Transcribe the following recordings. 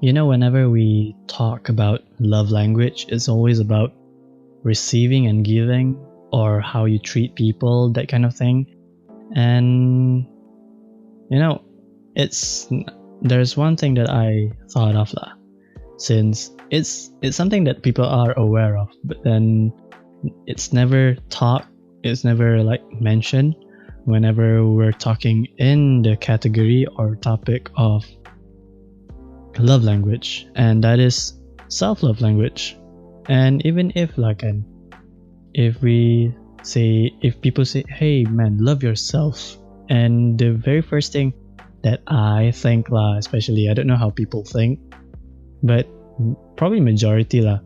Whenever we talk about love language, it's always about receiving and giving, or how you treat people, that kind of thing. And you know, it's there's one thing that I thought of lah, since it's something that people are aware of, but then it's never talked, it's never like mentioned whenever we're talking in the category or topic of love language, and that is self-love language. And even if if people say, hey man, love yourself, and the very first thing that I think lah, especially I don't know how people think, but probably majority lah,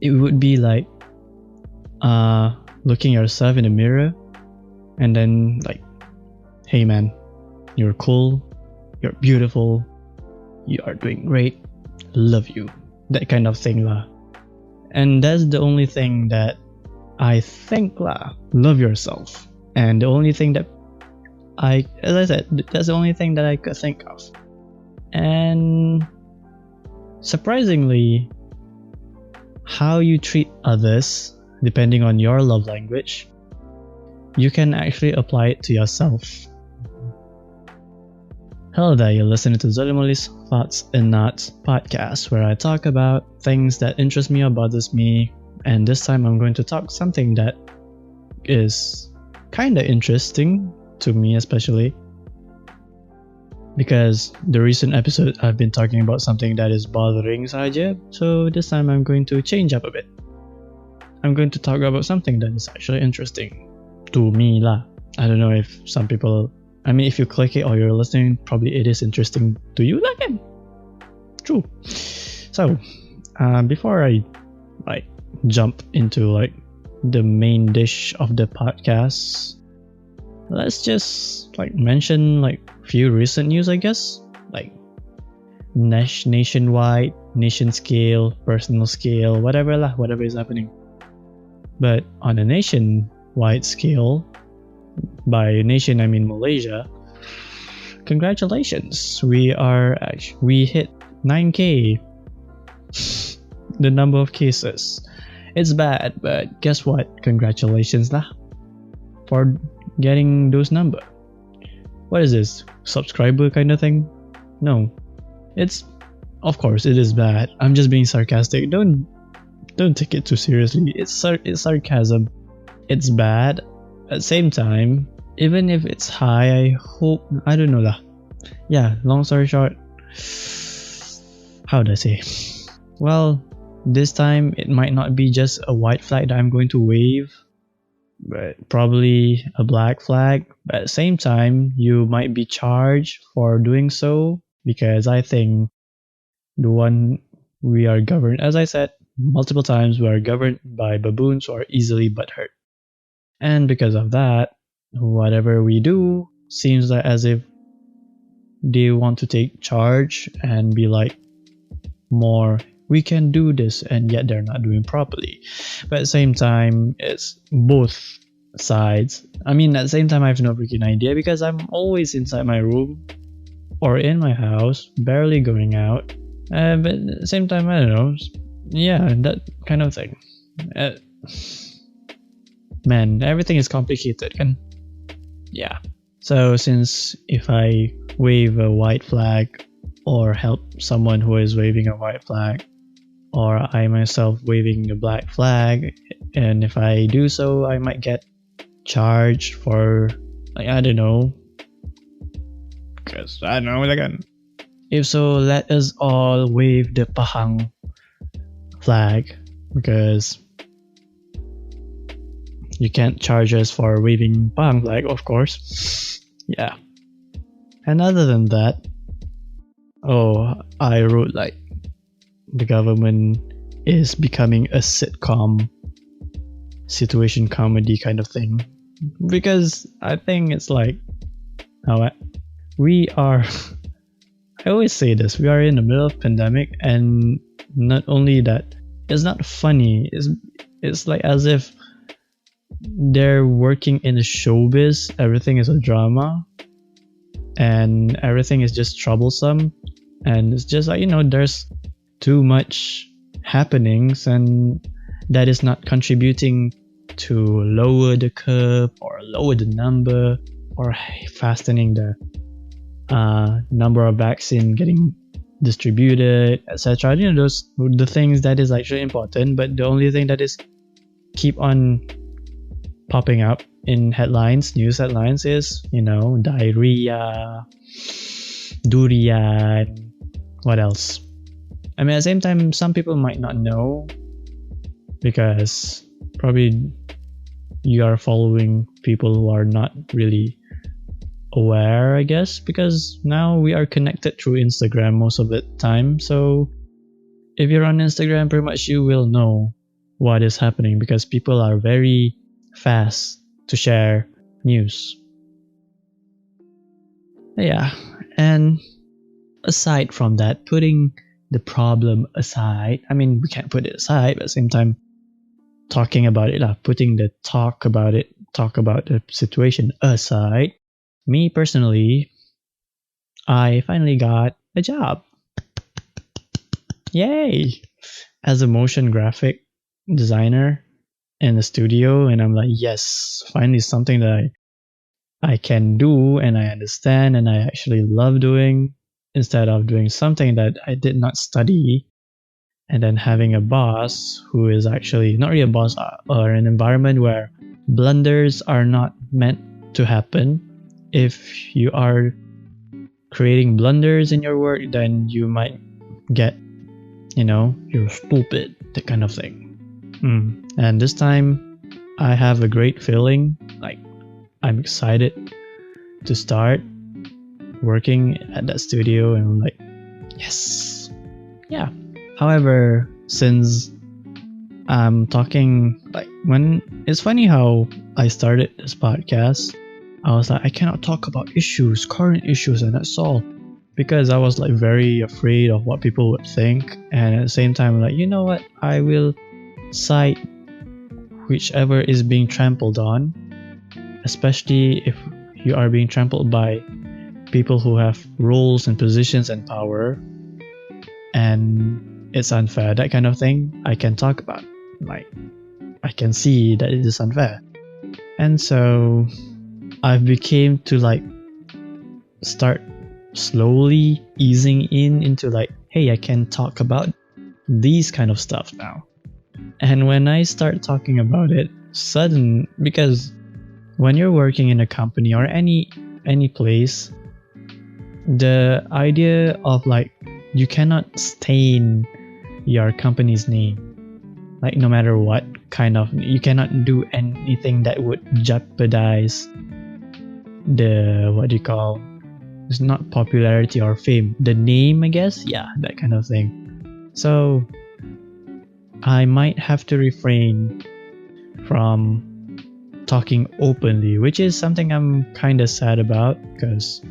it would be like looking yourself in the mirror and then like, hey man, you're cool, you're beautiful, you are doing great, love you, that kind of thing lah. And that's the only thing that I think lah, love yourself. And the only thing that as I said, that's the only thing that I could think of. And surprisingly, how you treat others, depending on your love language, you can actually apply it to yourself. Hello there, you're listening to Zolimoli's Thoughts and Knots podcast, where I talk about things that interest me or bothers me. And this time I'm going to talk something that is kinda interesting to me, especially because the recent episode I've been talking about something that is bothering saja. So this time I'm going to change up a bit. I'm going to talk about something that is actually interesting to me lah. I don't know if some people, I mean, if you click it or you're listening, probably it is interesting to you lah kan? True. So before I jump into the main dish of the podcast, let's just mention few recent news, I guess, nationwide, nation scale, personal scale, whatever is happening. But on a nationwide scale, by nation I mean Malaysia, congratulations, we hit 9k, the number of cases. It's bad, but guess what? Congratulations lah for getting those number. What is this? Subscriber kind of thing? No. Of course it is bad. I'm just being sarcastic. Don't take it too seriously. It's sarcasm. It's bad. At the same time, even if it's high, I hope, I don't know lah. Yeah, long story short, how do I say? Well, this time it might not be just a white flag that I'm going to wave, but probably a black flag. But at the same time, you might be charged for doing so, because I think we are governed, as I said multiple times, we are governed by baboons who are easily butthurt. And because of that, whatever we do seems as if they want to take charge and be more, we can do this, and yet they're not doing properly. But at the same time, it's both sides. I mean, at the same time, I have no freaking idea, because I'm always inside my room or in my house, barely going out. But at the same time, I don't know. Yeah, that kind of thing. Man, everything is complicated, kan? Yeah. So since if I wave a white flag or help someone who is waving a white flag, or I myself waving a black flag, and if I do so, I might get charged for I don't know, because I don't know again. If so, let us all wave the Pahang flag, because you can't charge us for waving Pahang flag, of course. Yeah. And other than that, I wrote the government is becoming a sitcom, situation comedy kind of thing, because I think it's we are I always say this, we are in the middle of pandemic, and not only that, it's not funny, it's as if they're working in the showbiz, everything is a drama and everything is just troublesome. And it's just like, there's too much happenings, and that is not contributing to lower the curve or lower the number or fastening the number of vaccine getting distributed, etc. Those the things that is actually important, but the only thing that is keep on popping up in news headlines is, diarrhea, durian, what else? I mean, at the same time, some people might not know because probably you are following people who are not really aware, I guess, because now we are connected through Instagram most of the time. So if you're on Instagram, pretty much you will know what is happening because people are very fast to share news. Yeah, and aside from that, putting the problem aside, I mean, we can't put it aside, but at the same time, talking about it, putting the talk about the situation aside, me personally, I finally got a job. Yay! As a motion graphic designer in the studio, and I'm like, yes, finally something that I can do and I understand and I actually love doing, instead of doing something that I did not study and then having a boss who is actually not really a boss, or an environment where blunders are not meant to happen. If you are creating blunders in your work, then you might get, you're stupid, that kind of thing. And this time, I have a great feeling. Like, I'm excited to start working at that studio, and I'm like, yes, yeah. However, since I'm talking, like, when it's funny how I started this podcast, I was like, I cannot talk about current issues, and that's all, because I was like very afraid of what people would think. And at the same time, like, you know what, I will cite whichever is being trampled on, especially if you are being trampled by people who have roles and positions and power, and it's unfair, that kind of thing, I can talk about. Like, I can see that it is unfair. And so I've became to like start slowly easing into like, hey, I can talk about these kind of stuff now. And when I start talking about it, because when you're working in a company or any place, the idea of like, you cannot stain your company's name, like no matter what kind of, you cannot do anything that would jeopardize the, what do you call, it's not popularity or fame, the name, I guess, yeah, that kind of thing. So I might have to refrain from talking openly, which is something I'm kind of sad about, because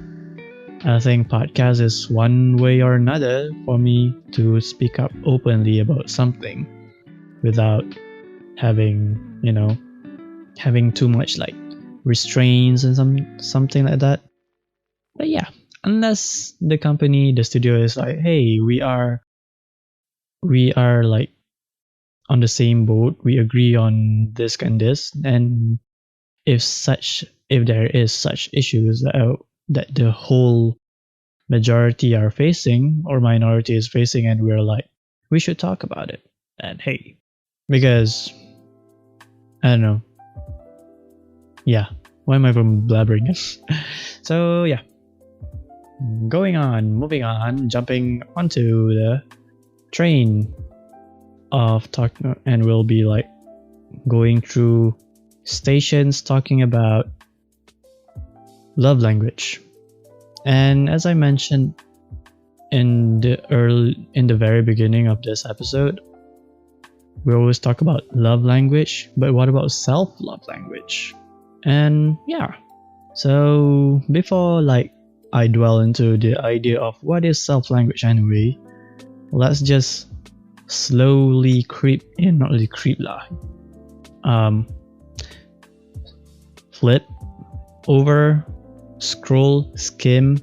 I think podcast is one way or another for me to speak up openly about something without having, having too much like restraints and something like that. But yeah, unless the company, the studio is like, hey, we are like on the same boat, we agree on this and this, and if there is such issues that the whole majority are facing or minority is facing, and we're like, we should talk about it, and hey, because I don't know, yeah, why am I from blabbering? So yeah, moving on, jumping onto the train of talk, and we'll be like going through stations talking about love language. And as I mentioned in the very beginning of this episode, we always talk about love language, but what about self-love language? And yeah, so before like I dwell into the idea of what is self-language anyway, let's just slowly flip over, scroll, skim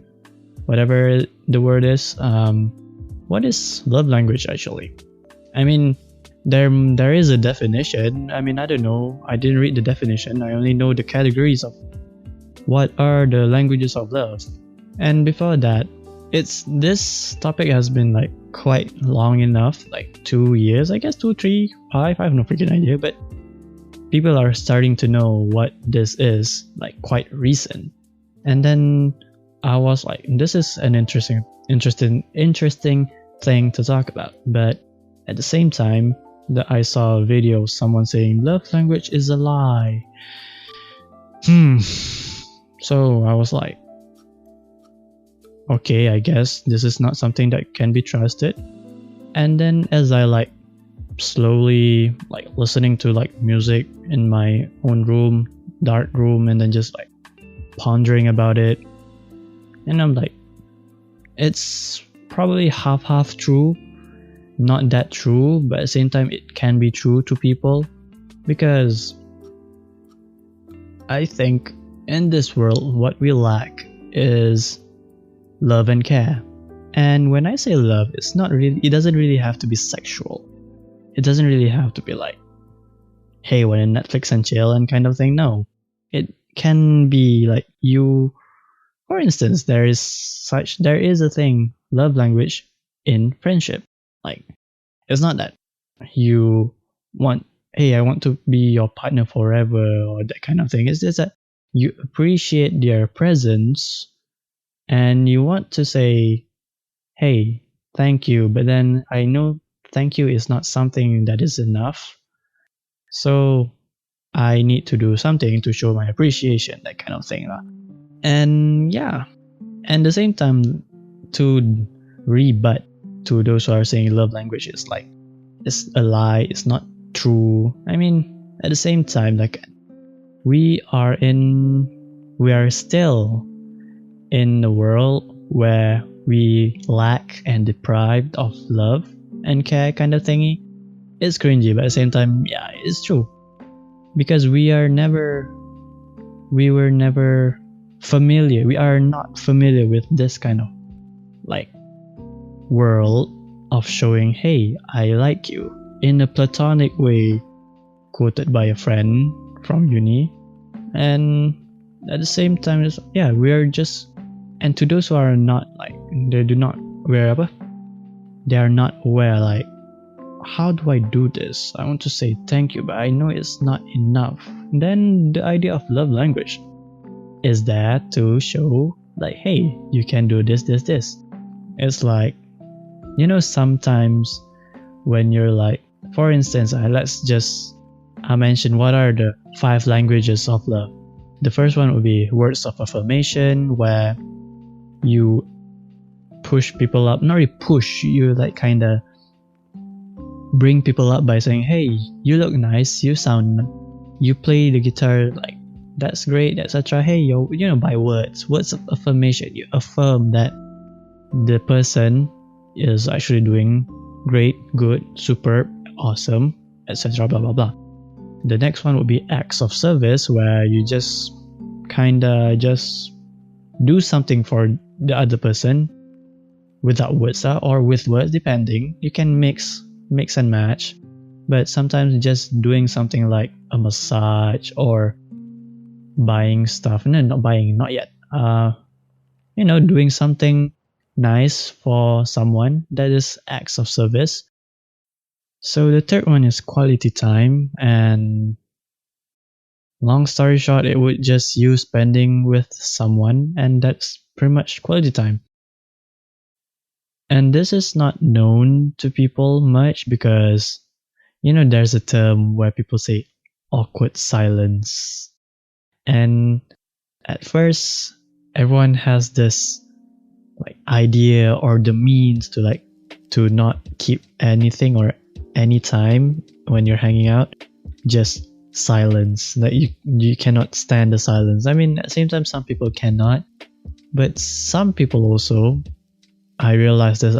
whatever the word is. What is love language actually? I mean, there is a definition. I mean, I don't know. I didn't read the definition. I only know the categories of what are the languages of love. And before that, this topic has been like quite long enough, like 2 years, I guess, 2, 3, 5. I have no freaking idea, but people are starting to know what this is, like quite recent. And then I was like, this is an interesting thing to talk about. But at the same time, that I saw a video of someone saying love language is a lie. So I was like, okay, I guess this is not something that can be trusted. And then as I like slowly like listening to like music in my own room, dark room, and then just like pondering about it, and I'm like, it's probably half true, not that true, but at the same time it can be true to people, because I think in this world what we lack is love and care. And when I say love, it doesn't really have to be sexual. It doesn't really have to be like, hey, we're in Netflix and chill and kind of thing. No, it can be like you, for instance, there is a thing, love language in friendship. Like, it's not that you want, hey, I want to be your partner forever or that kind of thing. It's just that you appreciate their presence and you want to say, hey, thank you. But then I know thank you is not something that is enough. So I need to do something to show my appreciation, that kind of thing. And yeah, and at the same time, to rebut to those who are saying love language is like, it's a lie, it's not true. I mean, at the same time, like we are still in a world where we lack and deprived of love and care kind of thingy. It's cringy, but at the same time, yeah, it's true. Because we were never familiar. We are not familiar with this kind of like world of showing, hey, I like you in a platonic way, quoted by a friend from uni. And at the same time, yeah, we are just, and to those who are not like, they are not aware, like, how do I do this? I want to say thank you, but I know it's not enough. Then the idea of love language is that to show like, hey, you can do this. It's like, you know, sometimes when you're like, for instance, I mention what are the 5 languages of love. The first one would be words of affirmation, where you push people up, not really push, you like kind of bring people up by saying, hey, you look nice, you play the guitar, like that's great, etc. Hey, by words of affirmation, you affirm that the person is actually doing great, good, superb, awesome, etc. blah blah blah. The next one would be acts of service, where you just kinda just do something for the other person without words or with words, depending. You can mix and match, but sometimes just doing something like a massage or buying stuff. No, not buying, not yet. Doing something nice for someone, that is acts of service. So the third one is quality time, and long story short, it would just you spending with someone, and that's pretty much quality time. And this is not known to people much because, there's a term where people say awkward silence. And at first, everyone has this like idea or the means to not keep anything or any time when you're hanging out, just silence. That you cannot stand the silence. I mean, at the same time, some people cannot, but some people also, I realized this,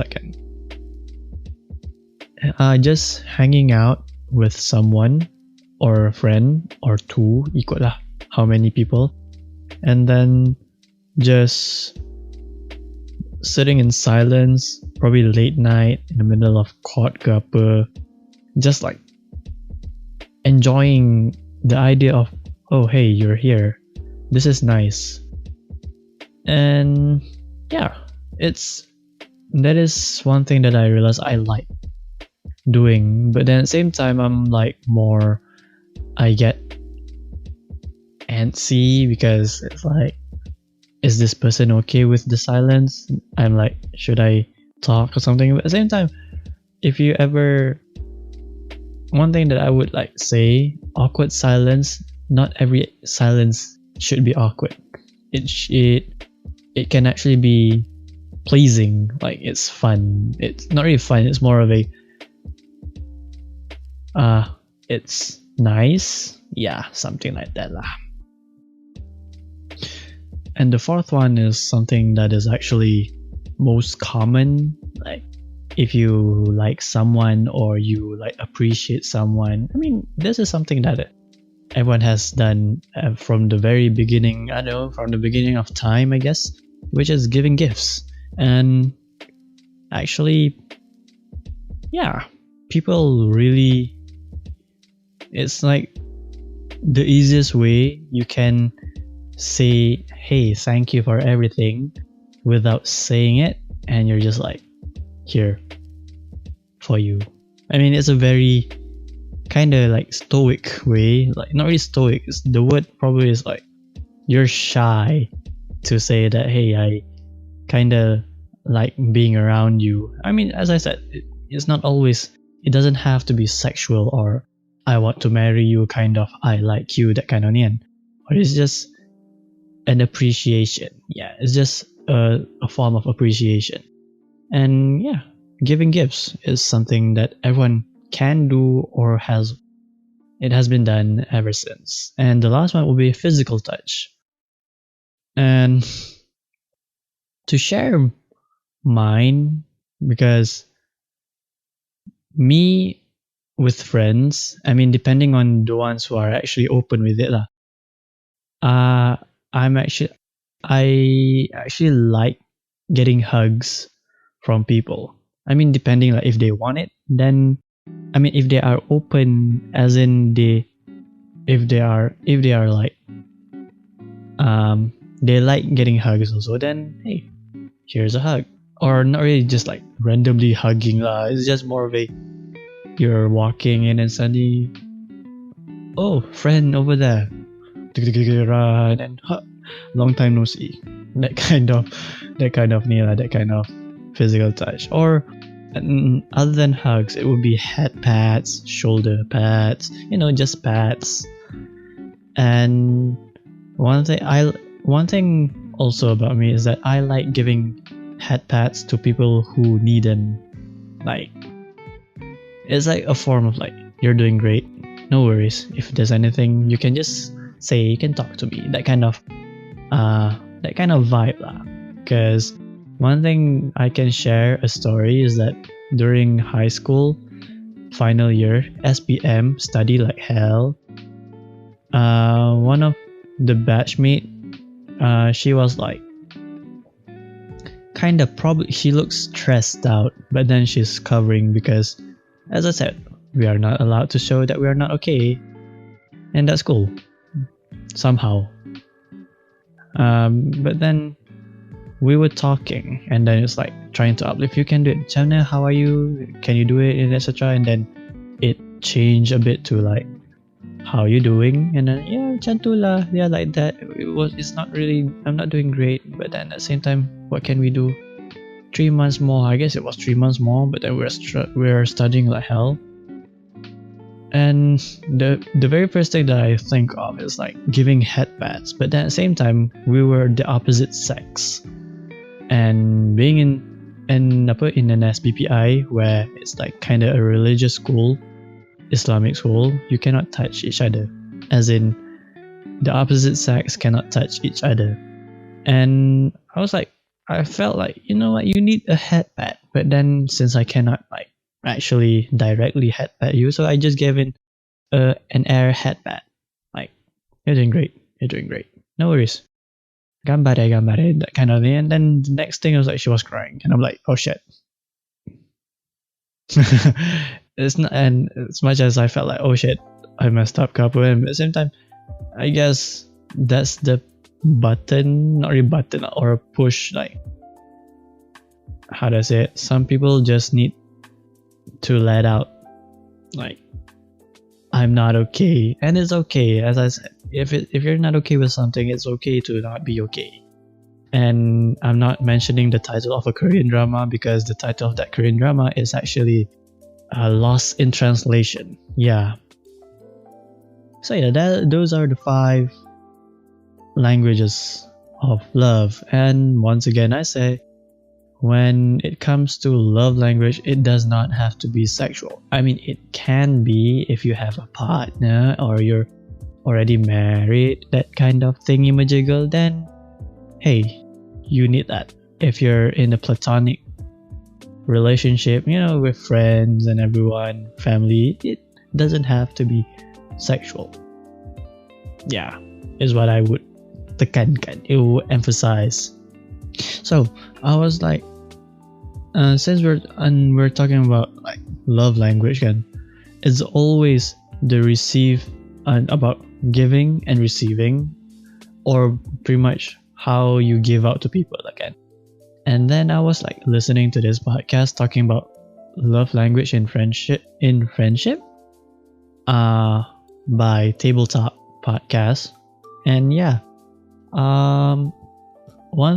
just hanging out with someone or a friend or two, ikut lah how many people, and then just sitting in silence, probably late night in the middle of court ke apa, just like enjoying the idea of, oh hey, you're here, this is nice. And yeah, that is one thing that I realized I like doing. But then at the same time, I'm like more, I get antsy because it's like, is this person okay with the silence? I'm like, should I talk or something? But at the same time, if you ever, one thing that I would like say, awkward silence, not every silence should be awkward. It can actually be pleasing, like it's fun. It's not really fun, it's more of a it's nice, yeah, something like that lah. And the fourth one is something that is actually most common, like if you like someone or you like appreciate someone. I mean, this is something that everyone has done from the very beginning, I know, from the beginning of time, I guess, which is giving gifts. And actually, yeah, people really, it's like the easiest way you can say, hey, thank you for everything, without saying it, and you're just like, here for you. I mean, it's a very kind of like stoic way, like not really stoic, the word probably is like you're shy to say that, hey, I kind of like being around you. I mean, as I said, it's not always, it doesn't have to be sexual or I want to marry you kind of, I like you, that kind of nian. Or it's just an appreciation. Yeah, it's just a form of appreciation. And yeah, giving gifts is something that everyone can do or it has been done ever since. And the last one will be physical touch. And to share mine, because me with friends, I mean, depending on the ones who are actually open with it lah, I actually like getting hugs from people. I mean, depending, like if they want it, then I mean, if they are open, as in if they are like they like getting hugs also, then hey, here's a hug. Or not really just like randomly hugging lah. It's just more of a, you're walking in and suddenly, oh, friend over there, and long time no see. That kind of physical touch. Or other than hugs, it would be head pats, shoulder pats, just pats. And one thing also about me is that I like giving head pats to people who need them. Like, it's like a form of like, you're doing great, no worries, if there's anything you can just say, you can talk to me, that kind of vibe lah. Because one thing I can share a story is that during high school final year SPM, study like hell, one of the batchmate, she was like kind of, probably she looks stressed out, but then she's covering because, as I said, we are not allowed to show that we are not okay, and that's cool somehow. But then we were talking, and then it's like trying to uplift, you can do it, Chana, how are you, can you do it, and etc. And then it changed a bit to like, how you doing? And then, yeah, chantula, yeah, like that. It's not really, I'm not doing great, but then at the same time, what can we do? 3 months more, I guess it was 3 months more, but then we're studying like hell. And the very first thing that I think of is like giving head pats, but then at the same time, we were the opposite sex. And being in an SBPI, where it's like kind of a religious school, Islamic school, you cannot touch each other, as in the opposite sex cannot touch each other. And I felt like, you know what, you need a head pat, but then since I cannot like actually directly head pat you, so I just gave it an air head pat, like, you're doing great, no worries. gambare, gambare, that kind of thing. And then the next thing was like she was crying, and I'm like, oh shit. It's not, and as much as I felt like, oh shit, I messed up, couple, and at the same time, I guess that's the button, not really button, or a push. Like, how do I say it? Some people just need to let out, like, I'm not okay, and it's okay. As I said, if you're not okay with something, it's okay to not be okay. And I'm not mentioning the title of a Korean drama because the title of that Korean drama is actually Lost in Translation. Yeah. So yeah, those are the 5 languages of love. And once again, I say, when it comes to love language, it does not have to be sexual. I mean, it can be if you have a partner or you're already married, that kind of thingy majiggle, then hey, you need that. If you're in a platonic relationship, with friends and everyone, family, it doesn't have to be sexual. Yeah, is what I would tekankan, it would emphasize. So I was like, since we're talking about like love language, again, it's always the receive and about giving and receiving, or pretty much how you give out to people again. And then I was like listening to this podcast talking about love language in friendship by Tabletop Podcast. And yeah, one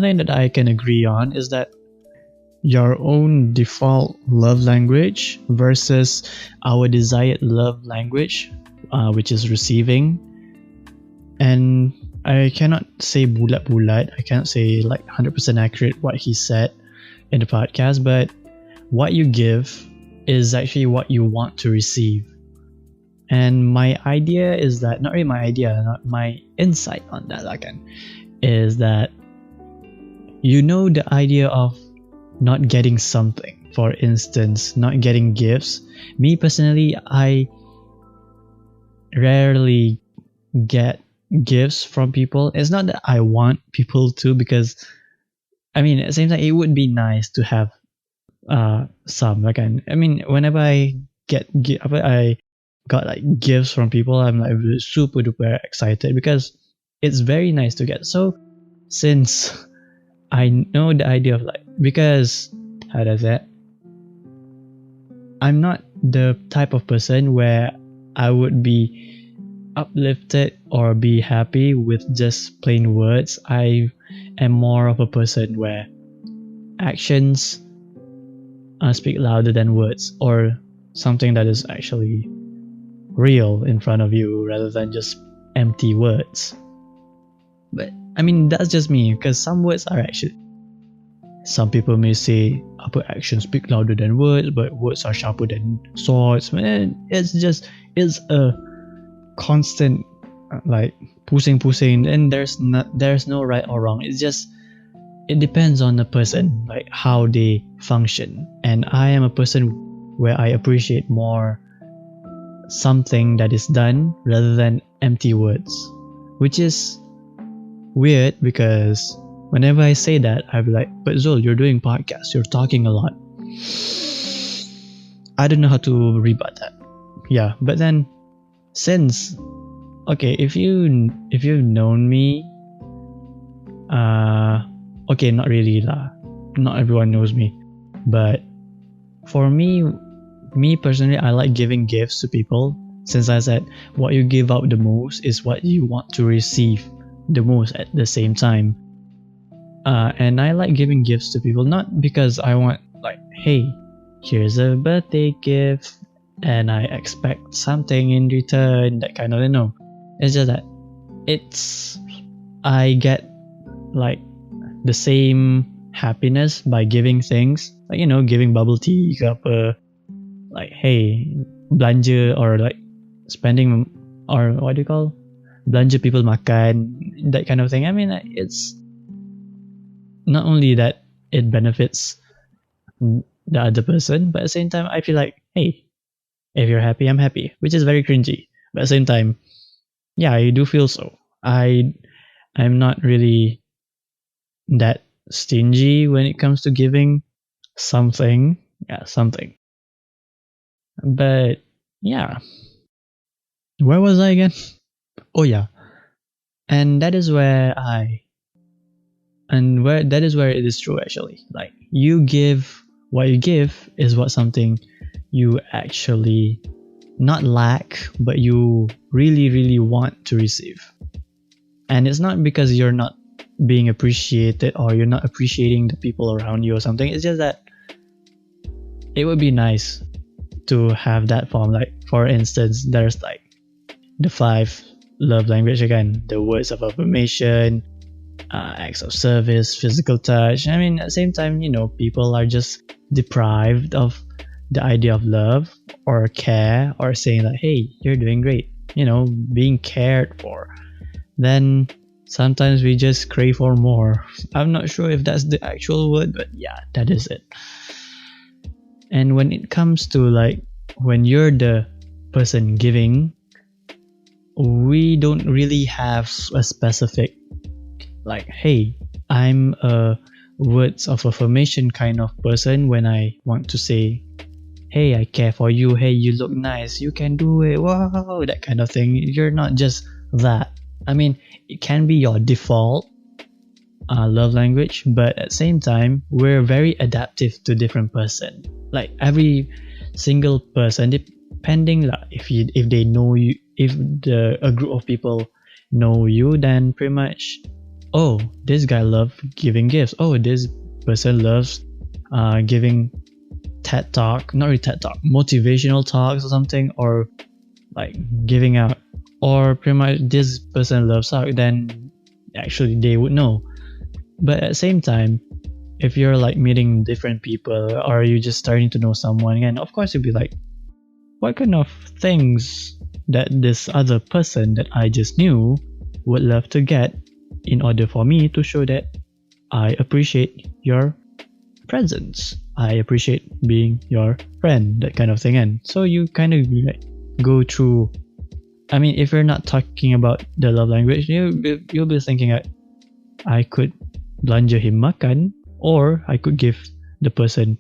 thing that I can agree on is that your own default love language versus our desired love language, which is receiving. And I cannot say bulat-bulat, I can't say like 100% accurate what he said in the podcast, but what you give is actually what you want to receive. And my idea is that, not really my idea, not my insight on that again, is that the idea of not getting something, for instance, not getting gifts. Me personally, I rarely get gifts from people. It's not that I want people to, because I mean, at the same time, it would be nice to have some. Like, I mean, whenever I got like gifts from people, I'm like super duper excited because it's very nice to get. So since I know the idea of like, because how does that? I'm not the type of person where I would be uplifted or be happy with just plain words. I am more of a person where actions speak louder than words, or something that is actually real in front of you rather than just empty words. But I mean, that's just me, because some words are actually, some people may say actions speak louder than words, but words are sharper than swords. Man, it's a constant like pusing, and there's no right or wrong. It depends on the person, like how they function. And I am a person where I appreciate more something that is done rather than empty words, which is weird because whenever I say that, I'll be like, but Zul, you're doing podcasts, you're talking a lot. I don't know how to rebut that. Yeah, but then since, okay, if you've known me, okay, not really lah, not everyone knows me, but for me personally, I like giving gifts to people, since I said what you give out the most is what you want to receive the most at the same time. And I like giving gifts to people, not because I want like, hey, here's a birthday gift and I expect something in return, that kind of thing. No, it's just that I get like the same happiness by giving things, like giving bubble tea ke apa, like hey, belanja, or like spending, or what do you call, belanja people makan, that kind of thing. I mean, it's not only that it benefits the other person, but at the same time I feel like, hey, if you're happy, I'm happy, which is very cringy, but at the same time, yeah, I do feel so. I'm not really that stingy when it comes to giving something. Yeah, something. But yeah, where was I again? Oh yeah, and that is where that is where it is true actually. Like you give what you give is what something you actually not lack, but you really really want to receive. And it's not because you're not being appreciated or you're not appreciating the people around you or something. It's just that it would be nice to have that form. Like for instance, there's like the 5 love language again, the words of affirmation, acts of service, physical touch. I mean, at the same time, people are just deprived of the idea of love or care or saying that, hey, you're doing great, being cared for. Then sometimes we just crave for more. I'm not sure if that's the actual word, but yeah, that is it. And when it comes to like when you're the person giving, we don't really have a specific like, hey, I'm a words of affirmation kind of person when I want to say, hey, I care for you, hey, you look nice, you can do it, wow, that kind of thing. You're not just that. I mean, it can be your default love language, but at the same time, we're very adaptive to different person. Like every single person, depending if they know you, if a group of people know you, then pretty much, oh, this guy loves giving gifts. Oh, this person loves giving TED talk, not really TED talk, motivational talks or something, or like giving out, or pretty much this person loves art, then actually they would know. But at the same time, if you're like meeting different people or you just starting to know someone, and of course you'd be like, what kind of things that this other person that I just knew would love to get in order for me to show that I appreciate your presence, I appreciate being your friend, that kind of thing. And so you kind of like go through. I mean, if you're not talking about the love language, you'll be thinking that I could belanja him makan, or I could give the person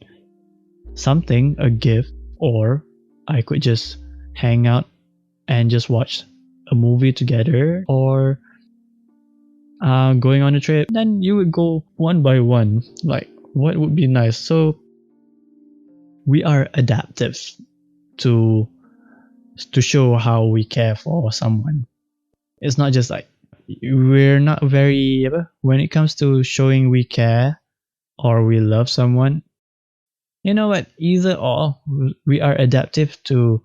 something, a gift, or I could just hang out and just watch a movie together, or going on a trip. Then you would go one by one, like what would be nice. So we are adaptive to show how we care for someone. It's not just like we're not very, when it comes to showing we care or we love someone, you know what, either or, we are adaptive to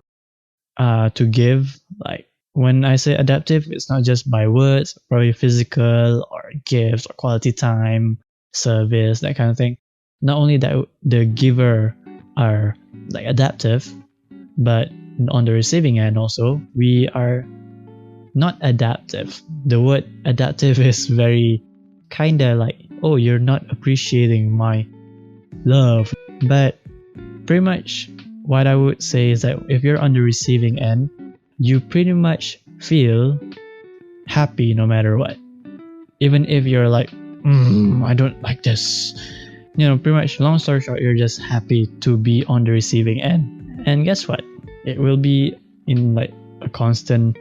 give. Like when I say adaptive, it's not just by words, probably physical or gifts or quality time, service, that kind of thing. Not only that the giver are like adaptive, but on the receiving end also, we are not adaptive. The word adaptive is very kinda like, oh, you're not appreciating my love. But pretty much what I would say is that if you're on the receiving end, you pretty much feel happy no matter what. Even if you're like, I don't like this. Pretty much, long story short, you're just happy to be on the receiving end. And guess what? It will be in like a constant,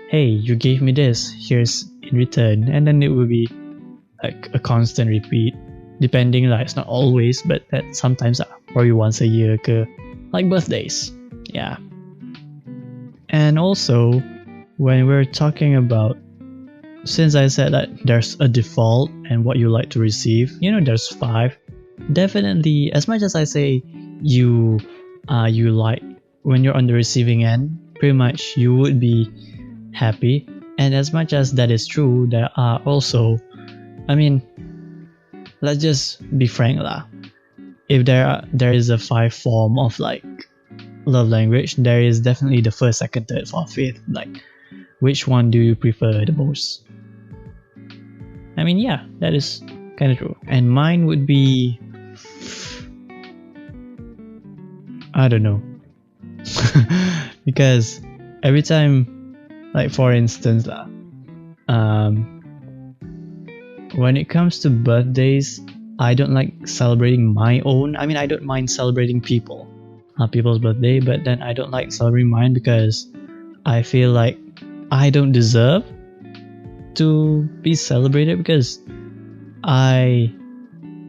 hey, you gave me this, here's in return. And then it will be like a constant repeat, depending, like it's not always, but that sometimes probably once a year, like birthdays. Yeah. And also, when we're talking about, since I said that there's a default and what you like to receive, there's 5. Definitely, as much as I say you like when you're on the receiving end, pretty much you would be happy. And as much as that is true, there are also, I mean, let's just be frank lah. If there is a 5 form of like love language, there is definitely the first, second, third, fourth, fifth. Like, which one do you prefer the most? I mean, yeah, that is kind of true. And mine would be, I don't know, because every time, like for instance, when it comes to birthdays, I don't like celebrating my own. I mean, I don't mind celebrating people's birthday, but then I don't like celebrating mine because I feel like I don't deserve to be celebrated, because I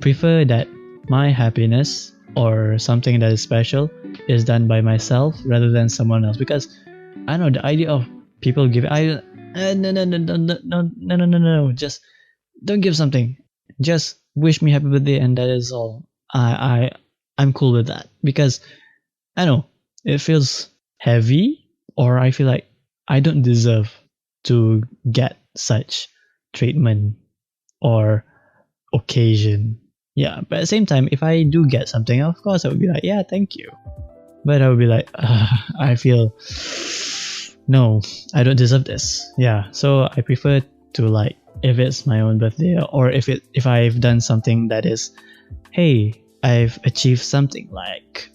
prefer that my happiness or something that is special is done by myself rather than someone else. Because I know the idea of people giving, no, just don't give something, just wish me happy birthday and that is all. I'm cool with that, because I know it feels heavy, or I feel like I don't deserve to get such treatment or occasion. Yeah, but at the same time, if I do get something, of course I would be like, yeah, thank you. But I would be like, I feel, no, I don't deserve this. Yeah, so I prefer to, like, if it's my own birthday, or if I've done something that is, hey, I've achieved something like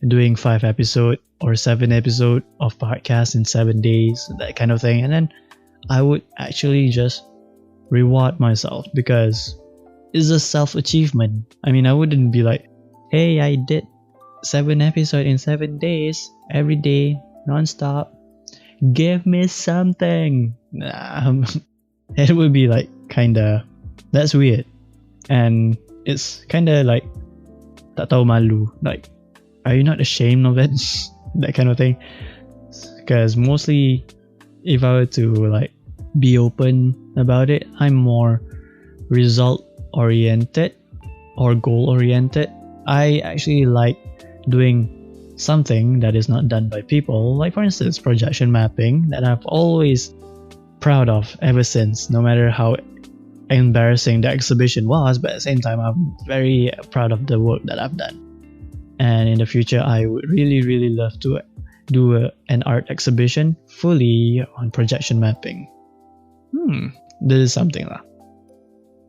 doing 5 episode or 7 episode of podcast in 7 days, that kind of thing, and then I would actually just reward myself, because it's a self achievement. I mean, I wouldn't be like, hey, I did 7 episode in 7 days every day non-stop, give me something. It would be like kinda, that's weird, and it's kinda like tak tahu malu, like, are you not ashamed of it? That kind of thing. Because mostly, if I were to like be open about it, I'm more result oriented or goal oriented. I actually like doing something that is not done by people, like for instance projection mapping, that I've always proud of ever since, no matter how embarrassing the exhibition was, but at the same time I'm very proud of the work that I've done. And in the future I would really love to do an art exhibition fully on projection mapping. This is something lah.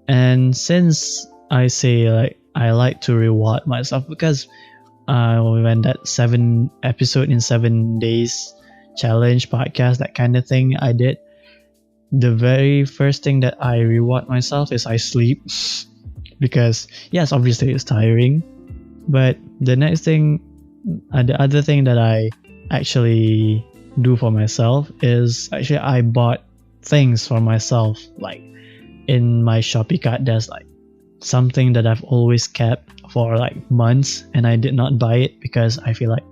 And since I say like I like to reward myself, because when that 7 episode in 7 days challenge podcast, that kind of thing I did, the very first thing that I reward myself is I sleep. Because yes, obviously it's tiring, but the next thing, the other thing that I actually do for myself is actually I bought things for myself. Like in my Shopee cart, there's like something that I've always kept for like months, and I did not buy it because I feel like,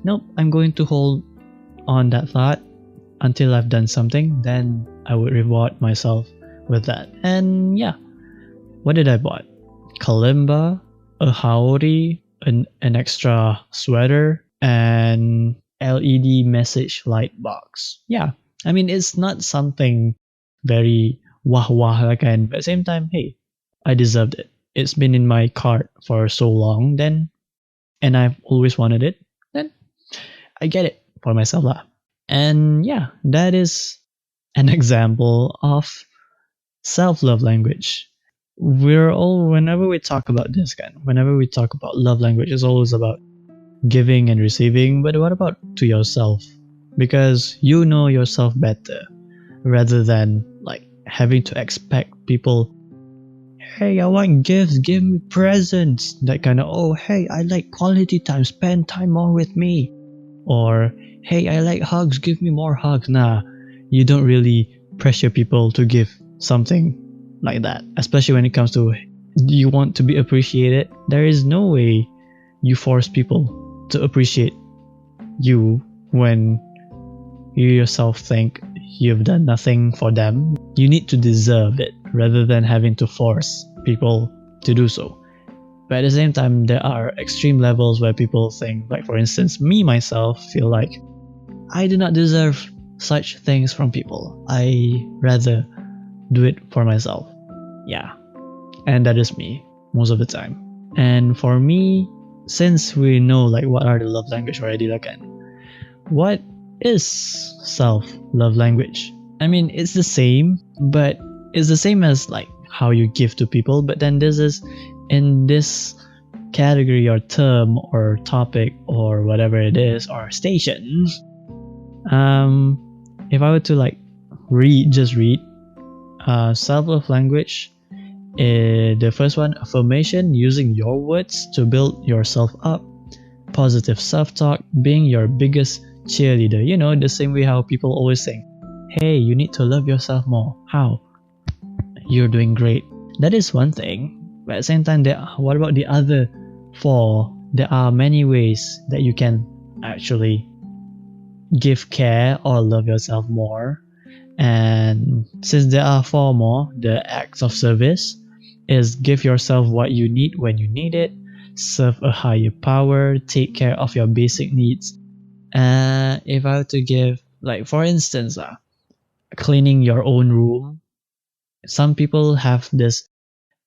nope, I'm going to hold on that thought until I've done something, then I would reward myself with that. And yeah, what did I buy? Kalimba, a haori, an extra sweater, and LED message light box. Yeah, I mean, it's not something very wah kan, but at the same time, hey, I deserved it. It's been in my cart for so long then, and I've always wanted it, then I get it for myself lah. And yeah, that is an example of self-love language. Whenever we talk about this whenever we talk about love language, it's always about giving and receiving, but what about to yourself? Because you know yourself better, rather than like having to expect people, hey, I want gifts, give me presents, that kind of, oh, hey, I like quality time, spend time more with me, or hey, I like hugs, give me more hugs. Nah, you don't really pressure people to give something like that, especially when it comes to you want to be appreciated. There is no way you force people to appreciate you when you yourself think you've done nothing for them. You need to deserve it rather than having to force people to do so. But at the same time, there are extreme levels where people think, like for instance, me myself feel like I do not deserve such things from people. I rather do it for myself. Yeah, and that is me most of the time. And for me, since we know like what are the love language already, like, what is self-love language? I mean, it's the same, but it's the same as like how you give to people, but then this is in this category or term or topic or whatever it is, or station. If I were to like read self-love language. The first one, affirmation, using your words to build yourself up. Positive self-talk, being your biggest cheerleader. You know, the same way how people always say, hey, you need to love yourself more. How? You're doing great. That is one thing. But at the same time, what about the other four? There are many ways that you can actually give care or love yourself more. And since there are four more, the acts of service is give yourself what you need when you need it, serve a higher power, take care of your basic needs. If I were to give, like for instance, cleaning your own room, some people have this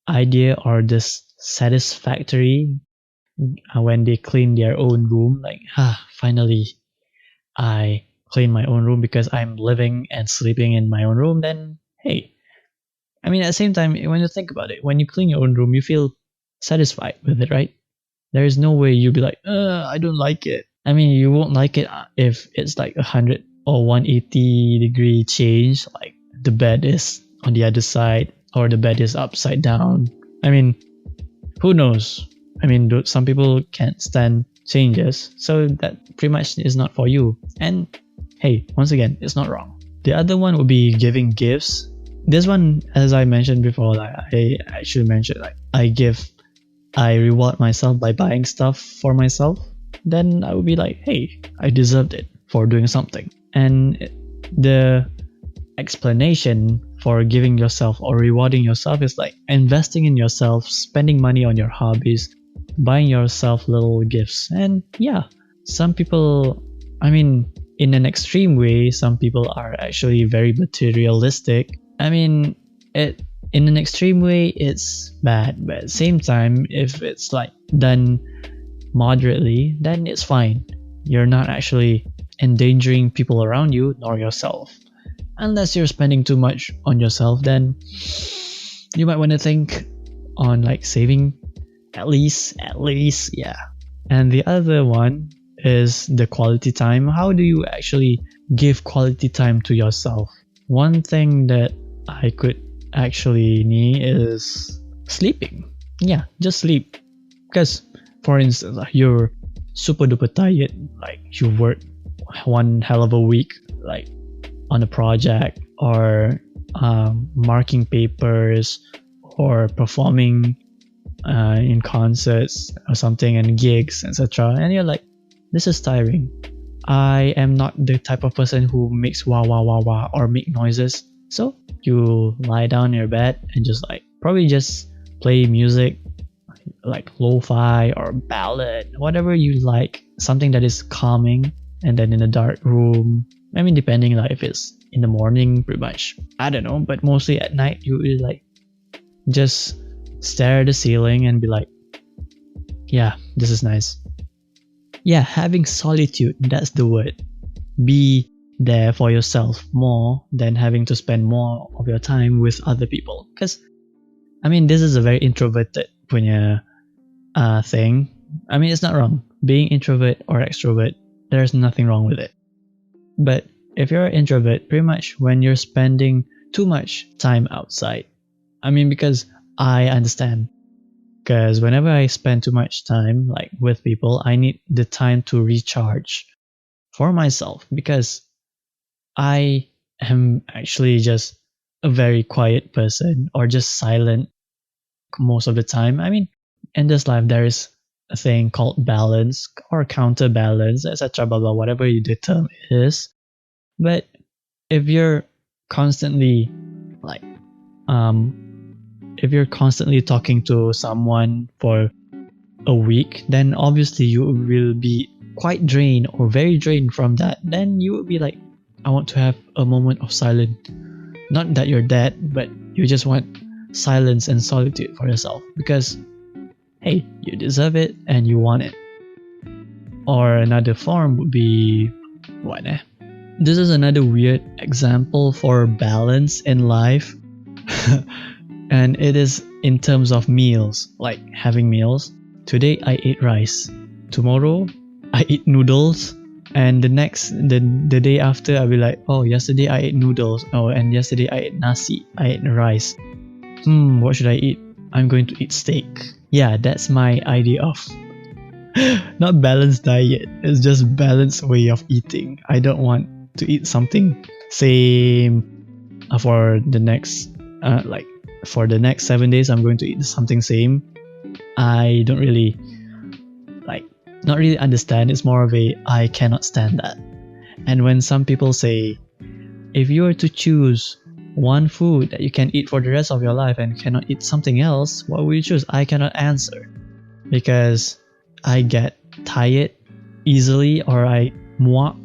idea or this satisfactory when they clean their own room, like, finally I clean my own room because I'm living and sleeping in my own room. Then hey, I mean, at the same time, when you think about it, when you clean your own room, you feel satisfied with it, right? There is no way you'll be like, I don't like it. I mean, you won't like it if it's like 100 or 180 degree change, like the bed is on the other side or the bed is upside down. I mean, who knows? I mean, some people can't stand changes, so that pretty much is not for you. And hey, once again, it's not wrong. The other one would be giving gifts. This one, as I mentioned before, like I should mention, like I reward myself by buying stuff for myself. Then I would be like, hey, I deserved it for doing something. And the explanation for giving yourself or rewarding yourself is like investing in yourself, spending money on your hobbies, buying yourself little gifts. And yeah, some people, I mean, in an extreme way, some people are actually very materialistic. I mean, in an extreme way, it's bad, but at the same time, if it's like done moderately, then it's fine. You're not actually endangering people around you nor yourself. Unless you're spending too much on yourself, then you might want to think on like saving at least, yeah. And the other one is the quality time. How do you actually give quality time to yourself? One thing that I could actually need is sleeping. Yeah, just sleep. Because for instance, you're super duper tired, like you work one hell of a week, like on a project or marking papers or performing in concerts or something and gigs, etc. And you're like, this is tiring. I am not the type of person who makes wah wah wah wah or make noises. So you lie down in your bed and just like probably just play music like lo-fi or ballad, whatever you like, something that is calming. And then in a dark room, I mean, depending like if it's in the morning, pretty much, I don't know, but mostly at night, you will like just stare at the ceiling and be like, yeah, this is nice. Yeah, having solitude, that's the word. Be there for yourself more than having to spend more of your time with other people. Because, I mean, this is a very introverted punya thing. I mean, it's not wrong. Being introvert or extrovert, there's nothing wrong with it. But if you're an introvert, pretty much when you're spending too much time outside, I mean, because I understand. Because whenever I spend too much time like with people, I need the time to recharge for myself, because I am actually just a very quiet person or just silent most of the time. I mean, in this life, there is a thing called balance or counterbalance, etc. Blah blah, whatever the term is. But if you're constantly like, if you're constantly talking to someone for a week, then obviously you will be quite drained or very drained from that. Then you will be like, I want to have a moment of silence. Not that you're dead, but you just want silence and solitude for yourself, because hey, you deserve it and you want it. Or another form would be what? This is another weird example for balance in life. And it is in terms of meals, like having meals. Today I ate rice. Tomorrow I eat noodles. And the day after, I'll be like, oh, yesterday I ate noodles. Oh, and yesterday I ate nasi. I ate rice. What should I eat? I'm going to eat steak. Yeah, that's my idea of not balanced diet. It's just balanced way of eating. I don't want to eat something same for the next for the next 7 days. I'm going to eat something same. I don't really not really understand. It's more of a I cannot stand that. And when some people say, if you were to choose one food that you can eat for the rest of your life and cannot eat something else, what would you choose? I cannot answer because I get tired easily, or I muak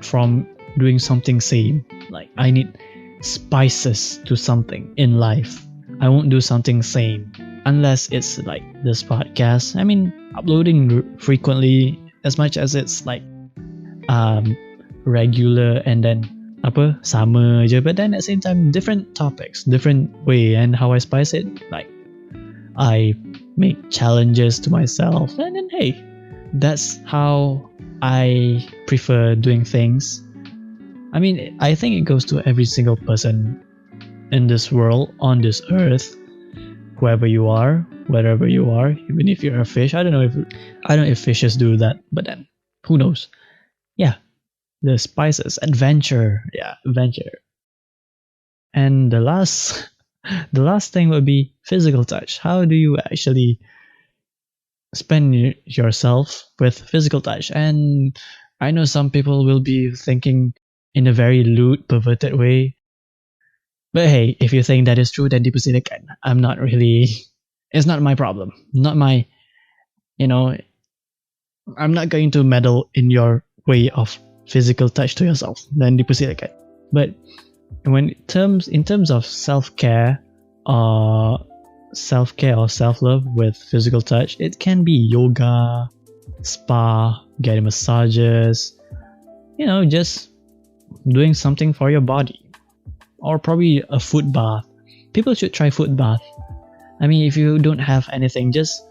from doing something same. Like I need spices to something in life. I won't do something same unless it's like this podcast. I mean, uploading frequently, as much as it's like regular and then sama je, but then at the same time different topics, different way, and how I spice it, like I make challenges to myself, and then hey, that's how I prefer doing things. I mean, I think it goes to every single person in this world, on this earth, whoever you are, wherever you are, even if you're a fish. I don't know if fishes do that, but then who knows? Yeah, the spices, adventure. Yeah, adventure. And the last thing would be physical touch. How do you actually spend yourself with physical touch? And I know some people will be thinking in a very lewd, perverted way. But hey, if you think that is true, then dipersilakan. I'm not really. It's not my problem. Not my. I'm not going to meddle in your way of physical touch to yourself. Then dipersilakan. But in terms of self-care or self-love with physical touch, it can be yoga, spa, getting massages, just doing something for your body, or probably a foot bath. People should try foot bath. I mean, if you don't have anything, just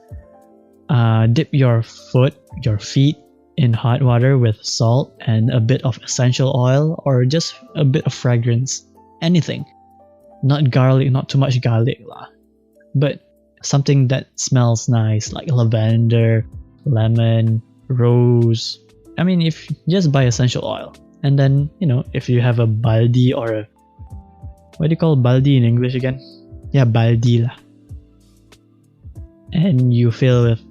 dip your feet in hot water with salt and a bit of essential oil, or just a bit of fragrance. Anything. Not garlic, not too much garlic lah. But something that smells nice, like lavender, lemon, rose. I mean, if just buy essential oil. And then, if you have a baldi or a... What do you call baldi in English again? Yeah, baldi lah. And you fill with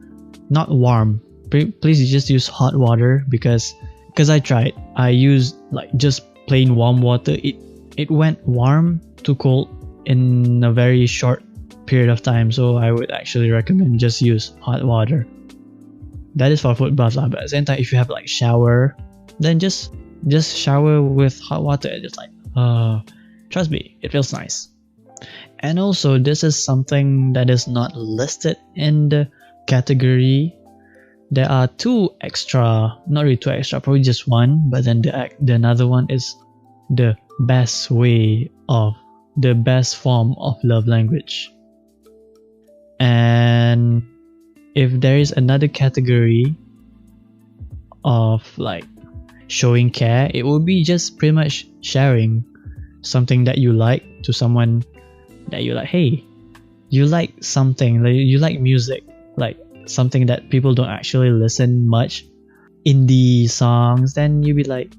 not warm. Please just use hot water because I tried. I used like just plain warm water. It went warm to cold in a very short period of time. So I would actually recommend just use hot water. That is for foot bath lah. But at the same time, if you have like shower, then just shower with hot water. Just like trust me, it feels nice. And also, this is something that is not listed in the category. There are two extra, not really two extra, probably just one, but then the another one is the best form of love language. And if there is another category of like showing care, it will be just pretty much sharing something that you like to someone that you like. Hey, you like something, like you like music, like something that people don't actually listen much, indie songs. Then you be like,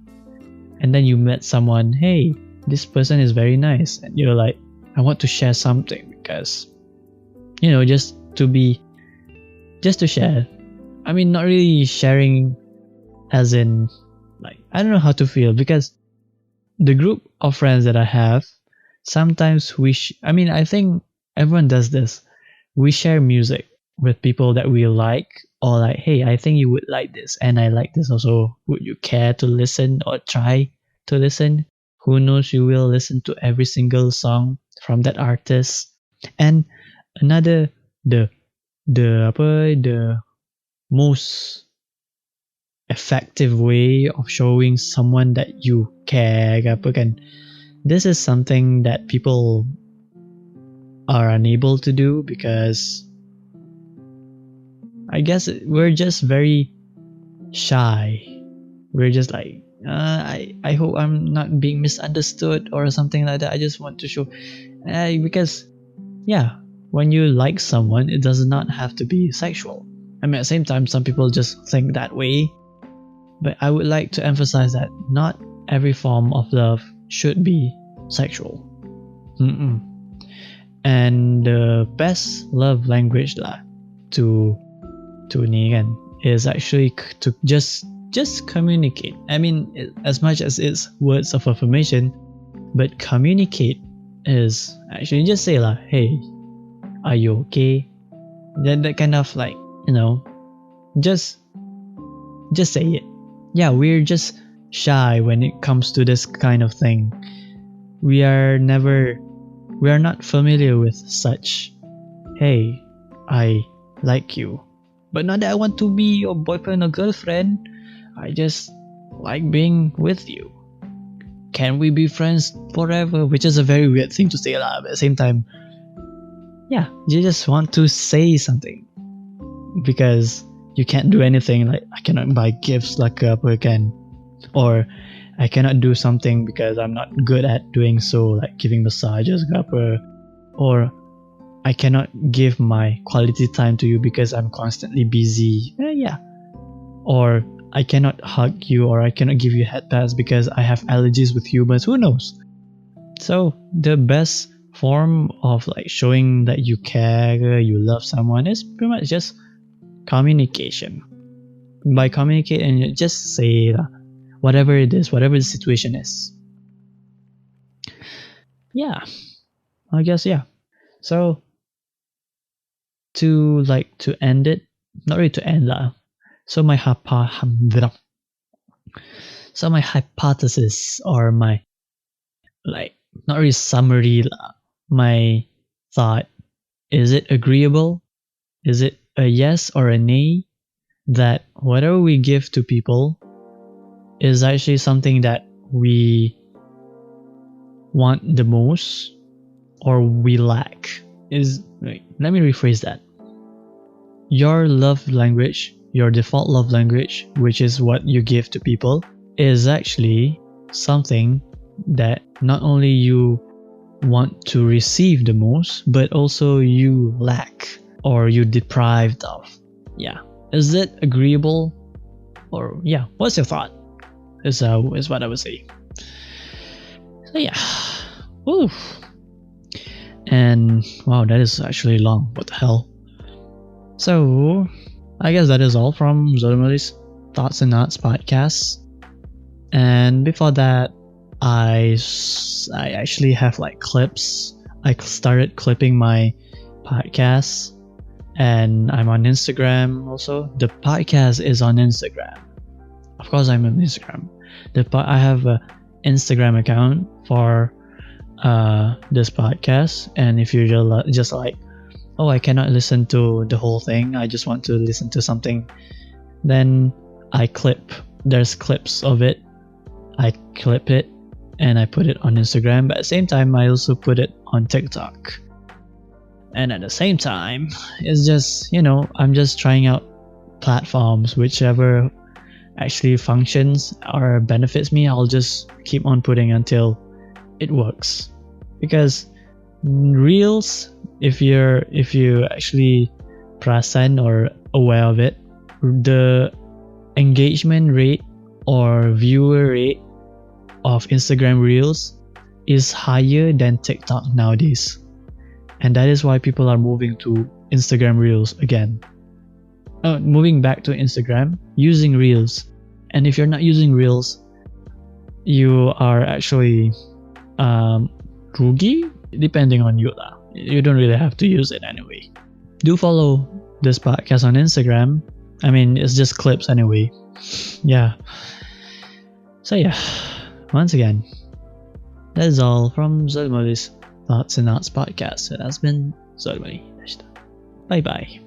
and then you met someone, hey, this person is very nice, and you're like, I want to share something because just to share. I mean, not really sharing as in like, I don't know how to feel, because the group of friends that I have, sometimes I think everyone does this. We share music with people that we like, or like, hey, I think you would like this, and I like this also. Would you care to listen or try to listen? Who knows, you will listen to every single song from that artist. And another, the most effective way of showing someone that you care, this is something that people are unable to do because I guess we're just very shy we're just like, I hope I'm not being misunderstood or something like that. I just want to show, because yeah, when you like someone, it does not have to be sexual. I mean, at the same time, some people just think that way, but I would like to emphasize that not every form of love should be sexual. Mm-mm. And the best love language lah to ni kan is actually to just communicate. I mean, as much as it's words of affirmation, but communicate is actually just say lah, hey, are you okay? That kind of like, you know, just say it. Yeah, we're just shy when it comes to this kind of thing. We are not familiar with such, hey, I like you, but not that I want to be your boyfriend or girlfriend. I just like being with you. Can we be friends forever? Which is a very weird thing to say lah, but at the same time, yeah, you just want to say something, because you can't do anything. Like, I cannot buy gifts like apa kan, or I cannot do something because I'm not good at doing so, like giving massages ke apa, or I cannot give my quality time to you because I'm constantly busy. Yeah. Or I cannot hug you, or I cannot give you head pats because I have allergies with humans. Who knows? So the best form of like showing that you care, you love someone, is pretty much just communication. By communicating, just say whatever it is, whatever the situation is. Yeah, I guess, yeah. So to end it, not really to end lah. So my hypothesis, or my, like, not really summary lah, my thought, is it agreeable? Is it a yes or a nay that whatever we give to people is actually something that we want the most or we lack? Let me rephrase that. Your love language, your default love language, which is what you give to people, is actually something that not only you want to receive the most, but also you lack or you deprived of. Yeah. Is it agreeable? Or yeah, what's your thought? Is what I would say. So yeah. Oof. And wow, that is actually long. What the hell? So I guess that is all from Zolmali's Thoughts and Knots podcast. And before that, I actually have like clips. I started clipping my podcast, and I'm on Instagram also. The podcast is on Instagram. Of course, I'm on Instagram. I have an Instagram account for this podcast, and if you're just like, oh, I cannot listen to the whole thing, I just want to listen to something, then there's clips of it. I clip it and I put it on Instagram, but at the same time I also put it on TikTok. And at the same time, it's just, I'm just trying out platforms. Whichever actually functions or benefits me, I'll just keep on putting until it works. Because Reels, if you actually present or aware of it, the engagement rate or viewer rate of Instagram Reels is higher than TikTok nowadays. And that is why people are moving to Instagram Reels again. Moving back to Instagram, using Reels. And if you're not using Reels, you are actually rugi, depending on you lah. You don't really have to use it anyway. Do follow this podcast on Instagram. I mean, it's just clips anyway. Yeah. So yeah, once again, that is all from Zolmali's Thoughts and Knots podcast. It has been Zolmali. Bye bye.